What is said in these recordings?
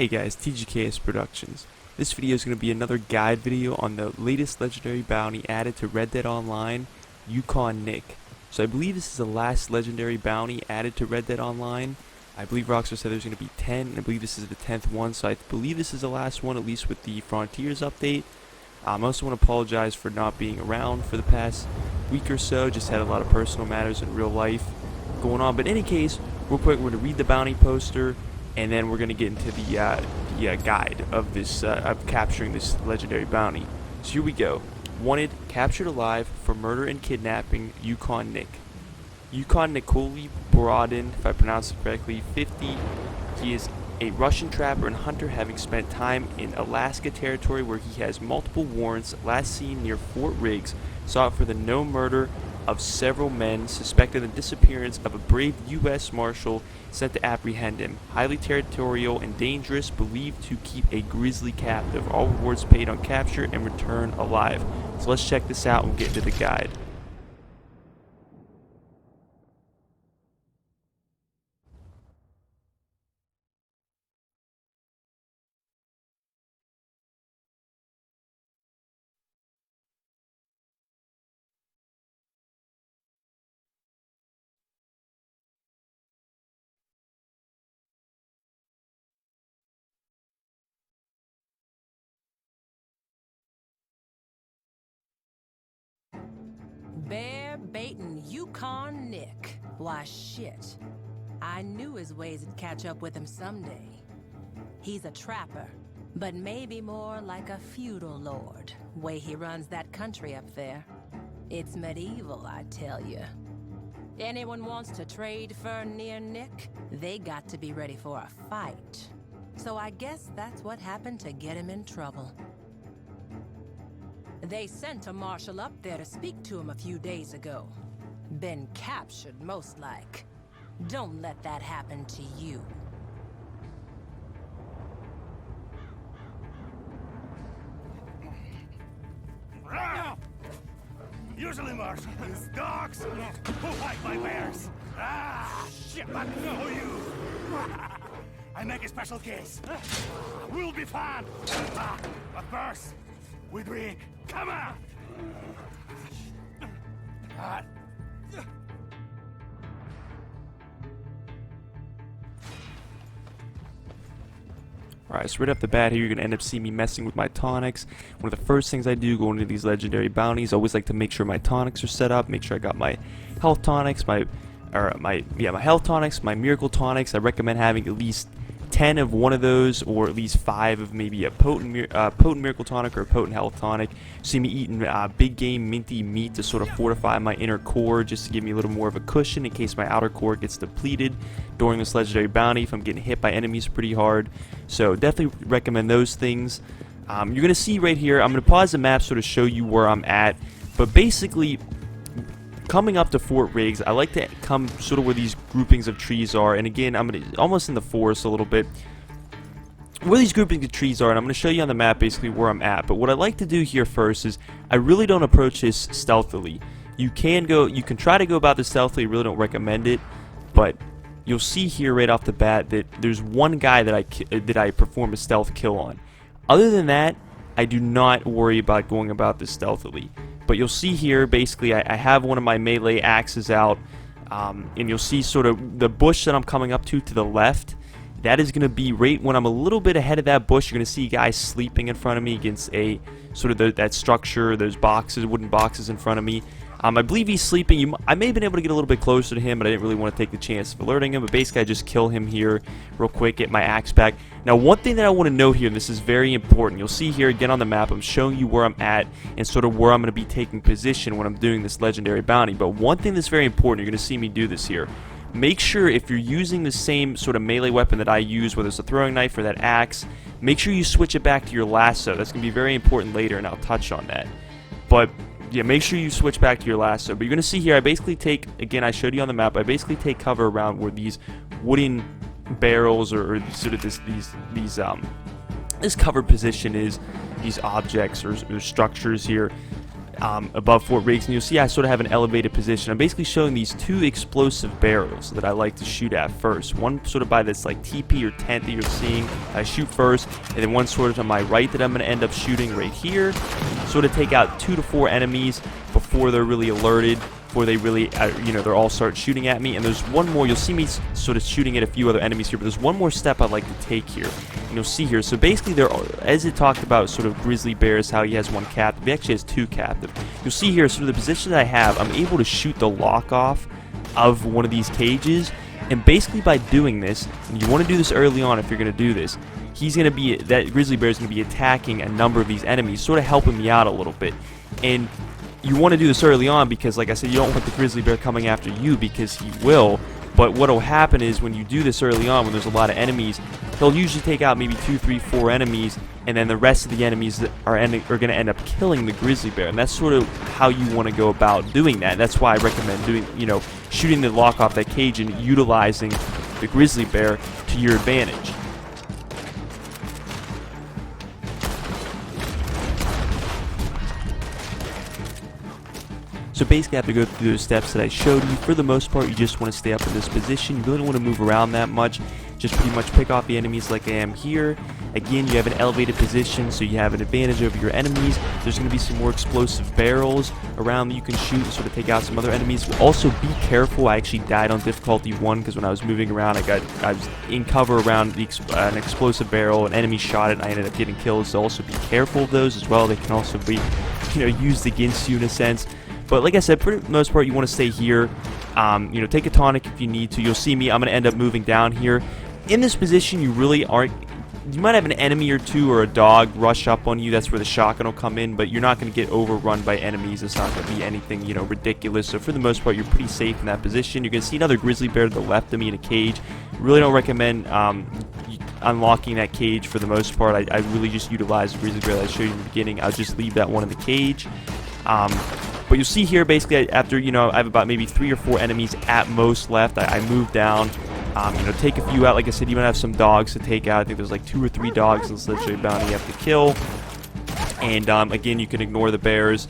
Hey guys, TGKS Productions. This video is going to be another guide video on the latest legendary bounty added to Red Dead Online, Yukon Nik. So I believe this is the last legendary bounty added to Red Dead Online. I believe Rockstar said there's going to be 10, and I believe this is the 10th one, so I believe this is the last one, at least with the Frontiers update. I also want to apologize for not being around for the past week or so, just had a lot of personal matters in real life going on. But in any case, real quick, we're going to read the bounty poster, and then we're going to get into the guide of this of capturing this legendary bounty. So here we go. Wanted, captured alive for murder and kidnapping, Yukon Nik. Yukon Nikoli Borodin, if I pronounce it correctly, 50. He is a Russian trapper and hunter, having spent time in Alaska territory where he has multiple warrants. Last seen near Fort Riggs, sought for the known murder of several men, suspected the disappearance of a brave U.S. Marshal sent to apprehend him. Highly territorial and dangerous, believed to keep a grisly captive. All rewards paid on capture and return alive. So let's check this out and get into the guide. Bear baiting Yukon Nik. Why shit. I knew his ways would catch up with him someday. He's a trapper, but maybe more like a feudal lord, way he runs that country up there. It's medieval, I tell you. Anyone wants to trade fur near Nik, they got to be ready for a fight. So I guess that's what happened to get him in trouble. They sent a marshal up there to speak to him a few days ago. Been captured, most like. Don't let that happen to you. Usually, Marshal, it's dogs who fight my bears. Shit, but no you. I make a special case. We'll be fine. But first, we drink. Come on! Alright, so right off the bat here, you're going to end up seeing me messing with my tonics. One of the first things I do going into these legendary bounties, I always like to make sure my tonics are set up, make sure I got my health tonics, my health tonics, my miracle tonics. I recommend having at least 10 of one of those, or at least 5 of maybe a potent miracle tonic or a potent health tonic. See me eating big game minty meat to sort of fortify my inner core, just to give me a little more of a cushion in case my outer core gets depleted during this legendary bounty if I'm getting hit by enemies pretty hard. So definitely recommend those things. You're going to see right here, I'm going to pause the map sort of show you where I'm at, but basically coming up to Fort Riggs, I like to come sort of where these groupings of trees are, and again, I'm almost in the forest a little bit, where these groupings of trees are, and I'm going to show you on the map basically where I'm at. But what I like to do here first is, I really don't approach this stealthily. You can try to go about this stealthily, really don't recommend it, but you'll see here right off the bat that there's one guy that I perform a stealth kill on. Other than that, I do not worry about going about this stealthily. But you'll see here, basically, I have one of my melee axes out, and you'll see sort of the bush that I'm coming up to the left. That is going to be right when I'm a little bit ahead of that bush. You're going to see guys sleeping in front of me against a sort of that structure, those boxes, wooden boxes in front of me. I believe he's sleeping. I may have been able to get a little bit closer to him, but I didn't really want to take the chance of alerting him. But basically, I just kill him here real quick, get my axe back. Now, one thing that I want to note here, and this is very important, you'll see here again on the map, I'm showing you where I'm at and sort of where I'm going to be taking position when I'm doing this legendary bounty. But one thing that's very important, you're going to see me do this here. Make sure if you're using the same sort of melee weapon that I use, whether it's a throwing knife or that axe, make sure you switch it back to your lasso. That's going to be very important later, and I'll touch on that. But yeah, make sure you switch back to your lasso. But you're going to see here, I basically take, again, I showed you on the map, I basically take cover around where these wooden barrels or sort of this covered position is, these objects or structures here. above Fort Riggs, and you'll see I sort of have an elevated position. I'm basically showing these 2 explosive barrels that I like to shoot at first. One sort of by this like TP or tent that you're seeing, I shoot first, and then one sort of to my right that I'm going to end up shooting right here. Sort of take out 2 to 4 enemies before they're really alerted, before they really, they're all start shooting at me. And there's one more, you'll see me sort of shooting at a few other enemies here, but there's one more step I'd like to take here. And you'll see here, so basically there are, as it talked about sort of grizzly bears, how he has 1 captive, he actually has 2 captive. You'll see here, sort of the position that I have, I'm able to shoot the lock off of one of these cages. And basically by doing this, and you want to do this early on if you're going to do this, he's going to be, that grizzly bear is going to be attacking a number of these enemies, sort of helping me out a little bit. And you want to do this early on because, like I said, you don't want the grizzly bear coming after you, because he will. But what will happen is when you do this early on, when there's a lot of enemies, he'll usually take out maybe 2, 3, 4 enemies, and then the rest of the enemies that are going to end up killing the grizzly bear. And that's sort of how you want to go about doing that. That's why I recommend doing, shooting the lock off that cage and utilizing the grizzly bear to your advantage. So basically after go through those steps that I showed you, for the most part you just want to stay up in this position. You really don't want to move around that much. Just pretty much pick off the enemies like I am here. Again, you have an elevated position, so you have an advantage over your enemies. There's going to be some more explosive barrels around that you can shoot and sort of take out some other enemies. Also be careful. I actually died on difficulty 1 because when I was moving around I was in cover around an explosive barrel, an enemy shot it, and I ended up getting killed. So also be careful of those as well. They can also be used against you in a sense. But like I said, for the most part, you want to stay here. Take a tonic if you need to. You'll see me. I'm going to end up moving down here. In this position, you really aren't. You might have an enemy or 2 or a dog rush up on you. That's where the shotgun will come in. But you're not going to get overrun by enemies. It's not going to be anything, ridiculous. So for the most part, you're pretty safe in that position. You're going to see another grizzly bear to the left of me in a cage. Really don't recommend unlocking that cage for the most part. I really just utilize the grizzly bear that I showed you in the beginning. I'll just leave that one in the cage. But you'll see here, basically, after, I have about maybe 3 or 4 enemies at most left, I move down, take a few out. Like I said, you might have some dogs to take out. I think there's like 2 or 3 dogs in this legendary bounty you have to kill. And, again, you can ignore the bears.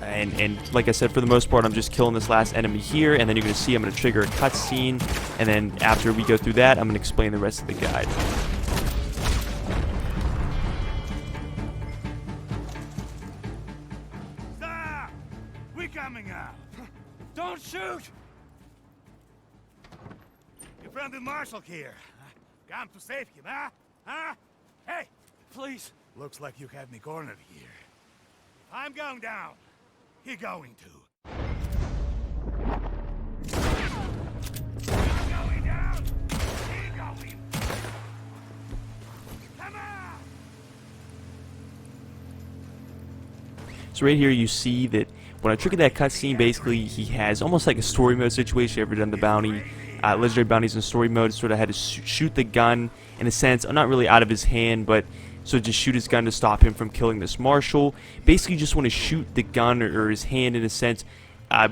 And like I said, for the most part, I'm just killing this last enemy here. And then you're going to see I'm going to trigger a cutscene. And then after we go through that, I'm going to explain the rest of the guide. Coming out. Don't shoot! Your friend the Marshal here. Come to save him, huh? Huh? Hey, please. Looks like you have me cornered here. If I'm going down, he going to. I'm going down. He going. Come on! So right here you see that when I trigger that cutscene, basically he has almost like a story mode situation. Ever done the bounty, legendary bounties in story mode? Sort of had to shoot the gun in a sense, not really out of his hand, but so just shoot his gun to stop him from killing this marshal. Basically, you just want to shoot the gun or his hand in a sense.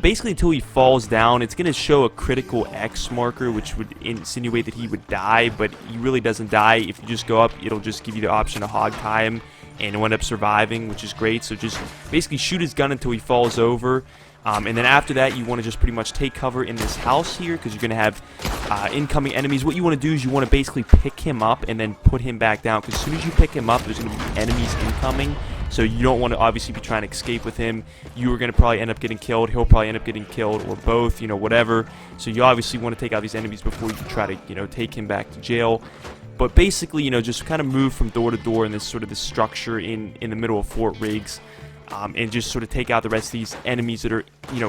Basically until he falls down. It's going to show a critical X marker, which would insinuate that he would die, but he really doesn't die. If you just go up, it'll just give you the option to hog tie him, and he'll end up surviving, which is great. So just basically shoot his gun until he falls over. And then after that, you want to just pretty much take cover in this house here, because you're going to have incoming enemies. What you want to do is you want to basically pick him up and then put him back down, because as soon as you pick him up, there's going to be enemies incoming. So you don't want to obviously be trying to escape with him. You are going to probably end up getting killed. He'll probably end up getting killed, or both, whatever. So you obviously want to take out these enemies before you try to, take him back to jail. But basically, just kind of move from door to door in this sort of this structure in the middle of Fort Riggs, and just sort of take out the rest of these enemies that are,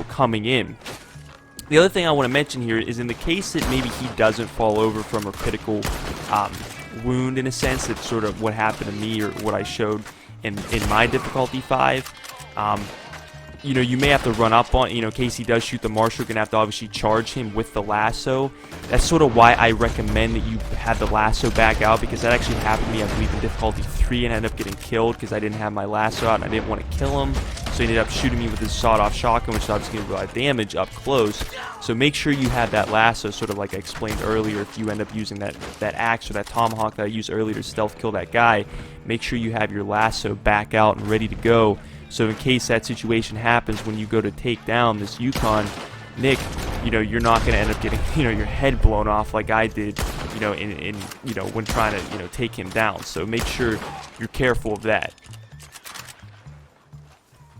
coming in. The other thing I want to mention here is in the case that maybe he doesn't fall over from a critical wound, in a sense, that's sort of what happened to me or what I showed in my difficulty 5. You may have to run up on, in case he does shoot the marshal, you're going to have to obviously charge him with the lasso. That's sort of why I recommend that you have the lasso back out, because that actually happened to me, I believe, in difficulty 3, and I ended up getting killed because I didn't have my lasso out and I didn't want to kill him. So he ended up shooting me with his sawed-off shotgun, which obviously going to do a lot of damage up close. So make sure you have that lasso, sort of like I explained earlier. If you end up using that axe or that tomahawk that I used earlier to stealth kill that guy, make sure you have your lasso back out and ready to go, So in case that situation happens when you go to take down this Yukon Nick, you know, you're not going to end up getting, you know, your head blown off like I did, you know, in you know, when trying to, you know, take him down. So make sure you're careful of that.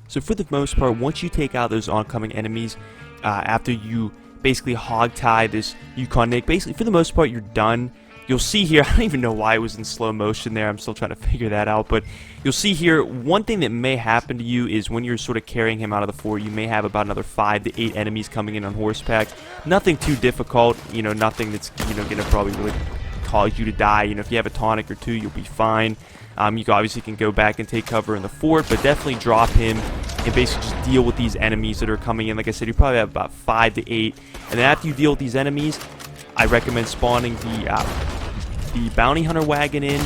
So for the most part, once you take out those oncoming enemies, after you basically hog-tie this Yukon Nick, basically for the most part you're done. You'll see here, I don't even know why it was in slow motion there, I'm still trying to figure that out, but you'll see here, one thing that may happen to you is when you're sort of carrying him out of the fort, you may have about another 5 to 8 enemies coming in on horseback. Nothing too difficult, you know, nothing that's, you know, going to probably really cause you to die. You know, if you have a tonic or 2, you'll be fine. You obviously can go back and take cover in the fort, but definitely drop him and basically just deal with these enemies that are coming in. Like I said, you probably have about 5 to 8, and then after you deal with these enemies, I recommend spawning the bounty hunter wagon in.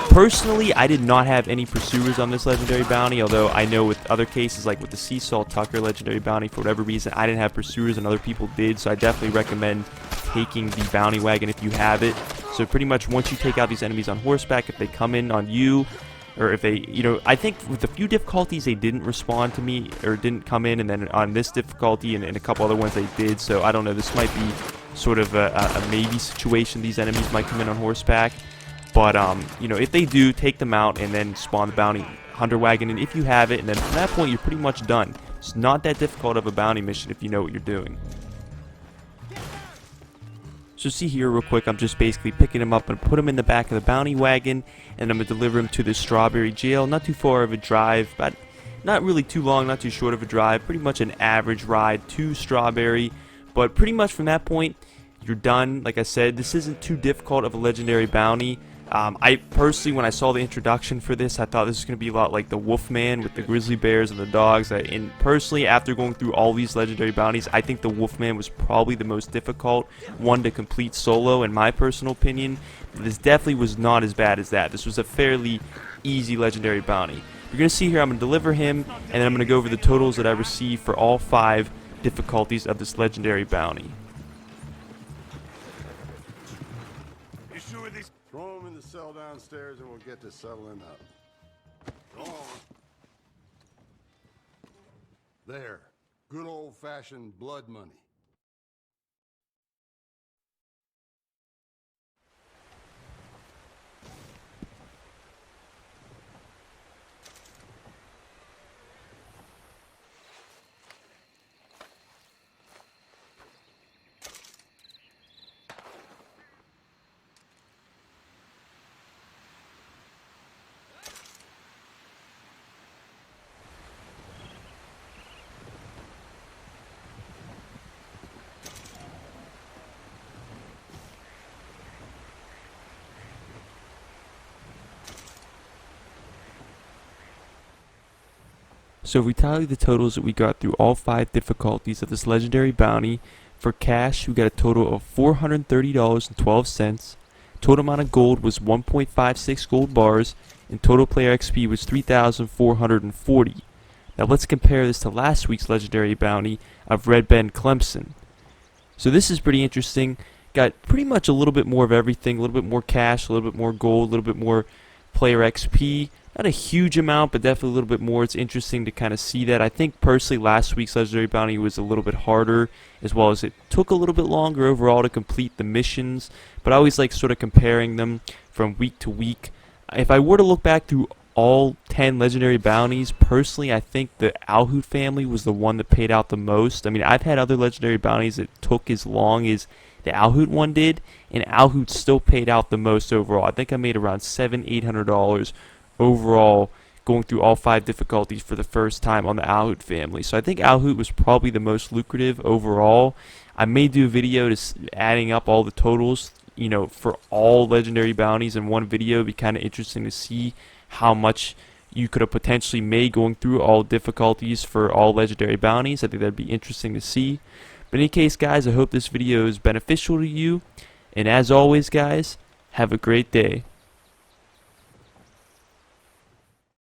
Personally, I did not have any pursuers on this legendary bounty, although I know with other cases, like with the Seesaw Tucker legendary bounty, for whatever reason, I didn't have pursuers and other people did, so I definitely recommend taking the bounty wagon if you have it. So pretty much once you take out these enemies on horseback, if they come in on you, or if they, you know, I think with a few difficulties they didn't respond to me, or didn't come in, and then on this difficulty and a couple other ones they did, so I don't know, this might be sort of a maybe situation. These enemies might come in on horseback, but you know, if they do, take them out and then spawn the bounty hunter wagon, and if you have it, and then from that point you're pretty much done. It's not that difficult of a bounty mission if you know what you're doing. So see here real quick, I'm just basically picking him up and put him in the back of the bounty wagon, and I'm going to deliver him to the Strawberry Jail. Not too far of a drive, but not really too long, not too short of a drive. Pretty much an average ride to Strawberry, but pretty much from that point, you're done. Like I said, this isn't too difficult of a legendary bounty. I personally, when I saw the introduction for this, I thought this was going to be a lot like the Wolfman with the grizzly bears and the dogs. And personally, after going through all these legendary bounties, I think the Wolfman was probably the most difficult one to complete solo, in my personal opinion. This definitely was not as bad as that. This was a fairly easy legendary bounty. You're going to see here, I'm going to deliver him, and then I'm going to go over the totals that I received for all 5 difficulties of this legendary bounty. Throw him in the cell downstairs and we'll get to settling up. Go on. There. Good old-fashioned blood money. So if we tally the totals that we got through all 5 difficulties of this legendary bounty, for cash we got a total of $430.12. Total amount of gold was 1.56 gold bars, and total player XP was 3,440. Now let's compare this to last week's legendary bounty of Red Bend Clemson. So this is pretty interesting. Got pretty much a little bit more of everything, a little bit more cash, a little bit more gold, a little bit more player XP. Not a huge amount, but definitely a little bit more. It's interesting to kind of see that. I think personally last week's legendary bounty was a little bit harder, as well as it took a little bit longer overall to complete the missions, but I always like sort of comparing them from week to week. If I were to look back through all 10 legendary bounties, personally I think the Alhoot family was the one that paid out the most. I mean, I've had other legendary bounties that took as long as the Alhoot one did, and Alhoot still paid out the most overall. I think I made around $700-800 overall going through all 5 difficulties for the first time on the Alhoot family. So I think Alhoot was probably the most lucrative overall. I may do a video adding up all the totals, you know, for all legendary bounties in one video. It'd be kind of interesting to see how much you could have potentially made going through all difficulties for all legendary bounties. I think that'd be interesting to see. But in any case, guys, I hope this video is beneficial to you. And as always, guys, have a great day.